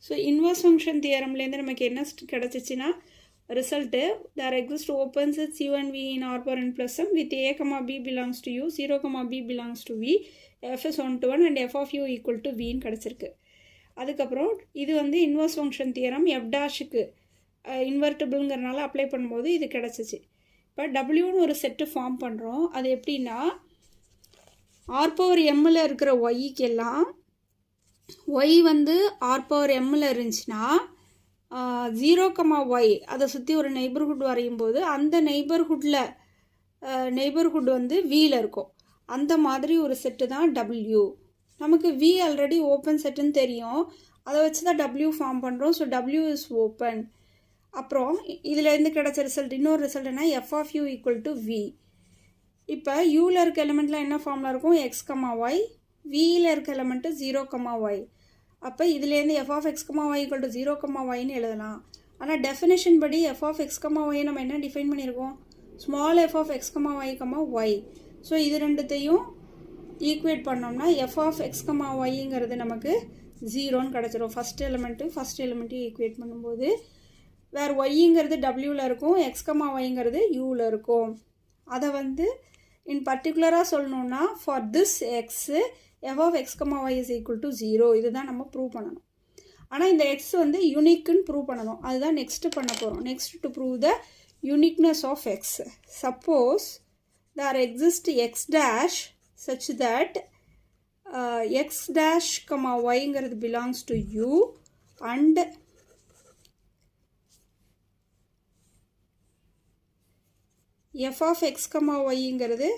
So inverse function தியரம்லேருந்து நமக்கு என்ன கிடச்சிச்சின்னா result there exists open sets u and v in r power n plus m with a comma b belongs to u 0 comma b belongs to v f is 1 to 1 and f of u equal to v ன்னு கிடச்சிருக்கு. அதுக்கப்புறம் இது வந்து inverse function theorem f டேஷுக்கு இன்வெர்டிபிள்ங்கிறனால apply பண்ணும்போது இது கிடச்சிச்சு. இப்போ டபிள்யூன்னு ஒரு செட்டு ஃபார்ம் பண்ணுறோம். அது எப்படின்னா ஆர் பவர் எம்மில் இருக்கிற ஒய்க்கெல்லாம் ஒய் வந்து ஆர் பவர் எம்மில் இருந்துச்சுன்னா 0, y அதை சுற்றி ஒரு நெய்பர்ஹுட் வரையும் போது அந்த நெய்பர்ஹுட் வந்து வியில் இருக்கும். அந்த மாதிரி ஒரு செட்டு தான் டபிள்யூ. நமக்கு வி ஆல்ரெடி ஓப்பன் செட்டுன்னு தெரியும், அதை வச்சு தான் டபிள்யூ ஃபார்ம் பண்ணுறோம். So W is open. அப்புறம் இதிலேருந்து கிடச்ச ரிசல்ட் இன்னொரு ரிசல்ட் என்ன, F of U equal to V. இப்போ யூவில் இருக்க எலிமெண்ட்டில் என்ன ஃபார்மில் இருக்கும், எக்ஸ் கமா ஒய், வியில் இருக்க எலிமெண்ட்டு 0, y. அப்போ இதுலேருந்து F of X comma Y equal to 0, yன்னு எழுதலாம். ஆனால் டெஃபினேஷன் படி F of X comma Y நம்ம என்ன டிஃபைன் பண்ணியிருக்கோம், small F of X comma Y. So இது ரெண்டுத்தையும் ஈக்குவேட் பண்ணோம்னா எஃப் ஆஃப் எக்ஸ் கமா ஒய்ங்கிறது நமக்கு 0ன்னு கிடச்சிரும். ஃபஸ்ட் எலிமெண்ட்டையும் ஈக்குவேட் பண்ணும்போது வேறு ஒய்ங்கிறது டபிள்யூவில் இருக்கும், எக்ஸ் கமா ஒய்ங்கிறது யூவில் இருக்கும். அதை வந்து இன் பர்டிகுலராக சொல்லணுன்னா for this x f of x, y is equal to 0 இதுதான் நம்ம ப்ரூவ் பண்ணணும். ஆனால் இந்த x வந்து யூனிக்குன்னு ப்ரூவ் பண்ணணும். அதுதான் நெக்ஸ்ட்டு பண்ண போகிறோம். Next to prove the uniqueness of x. Suppose there exists x dash such that x dash, yங்கிறது belongs to u and f of x, yங்கிறது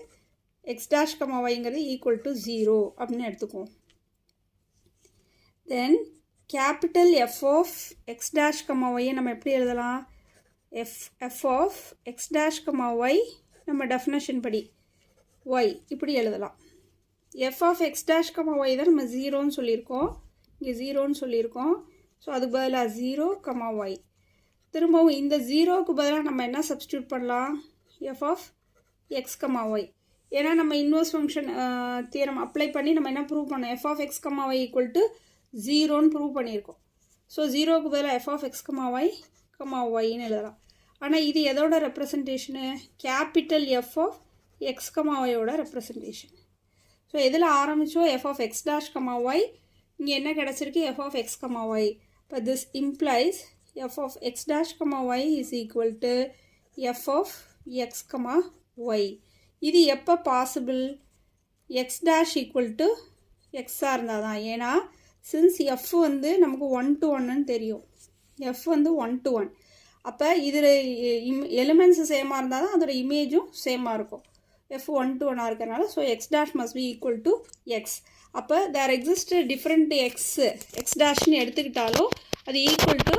x dash, yங்கிறது equal to 0 அப்படின்னு எடுத்துக்குவோம். Then capital f of x dash, y நம்ம எப்படி எழுதலாம், f of x dash, y நம்ம definition படி y இப்படி எழுதலாம். f of x dash, y தான் நம்ம 0ன்னு சொல்லியிருக்கோம், இங்கே 0ன்னு சொல்லியிருக்கோம். ஸோ அதுக்கு பதிலாக 0, y. திரும்பவும் இந்த 0க்கு பதிலாக நம்ம என்ன சப்ஸ்டியூட் பண்ணலாம், f of x, y. ஏன்னா நம்ம இன்வர்ஸ் ஃபங்க்ஷன் தியரம் அப்ளை பண்ணி நம்ம என்ன ப்ரூவ் பண்ணோம், f of X comma Y equal to 0ன்னு ப்ரூவ் பண்ணியிருக்கோம். ஸோ 0க்கு பதிலாக எஃப் ஆஃப் எக்ஸ் கமா ஒய்ன்னு எழுதலாம். ஆனால் இது எதோட representation, capital f of X comma ஒய்யோட ரெப்ரசன்டேஷன். ஸோ எதில் ஆரம்பித்தோம், f of x dash comma y, இங்கே என்ன கிடச்சிருக்கு, f of X comma y. இப்போ this implies f of x dash comma y is equal to f of X comma y. இது எப்போ possible, x dash equal to எக்ஸாக இருந்தால் தான். ஏன்னா சின்ஸ் எஃப் வந்து நமக்கு 1 to 1ன்னு தெரியும், எஃப் வந்து 1 to 1. அப்போ இதில் எலிமெண்ட்ஸ் சேமாக இருந்தால் தான் அதோட இமேஜும் சேமாக இருக்கும். எஃப் 1 to 1 இருக்கிறனால so X dash must be equal to X. அப்போ தேர் எக்ஸிஸ்ட் டிஃப்ரெண்ட் எக்ஸ் டேஷ்னு எடுத்துக்கிட்டாலும் அது ஈக்குவல் டு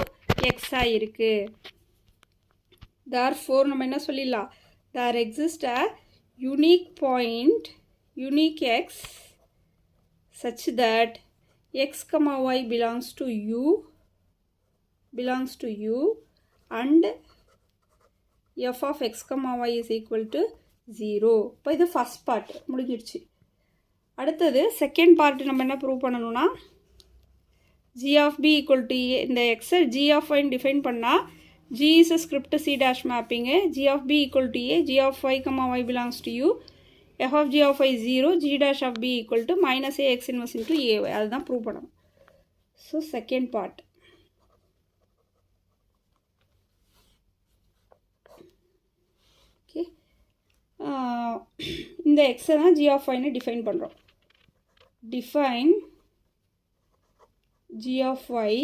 எக்ஸாக இருக்குது. therefore நம்ம என்ன சொல்லிடலாம், there exist a unique point, unique x such that x, y belongs to u and f of x, y is equal to 0. இப்போ இது first part முடிஞ்சிடுச்சு. அடுத்தது செகண்ட் பார்ட் நம்ம என்ன ப்ரூவ் பண்ணணும்னா, g of b equal to a, இந்த x g of y define பண்ணால் g is a script c dash mapping, g of b equal to a, g of y, y belongs to u, f of g of y 0, g dash of b equal to minus a x inverse into a y. அதுதான் prove பண்ணணும். So second part. Okay, இந்த எக்ஸை தான் g of yன்னு define பண்ணுறோம். Define g of y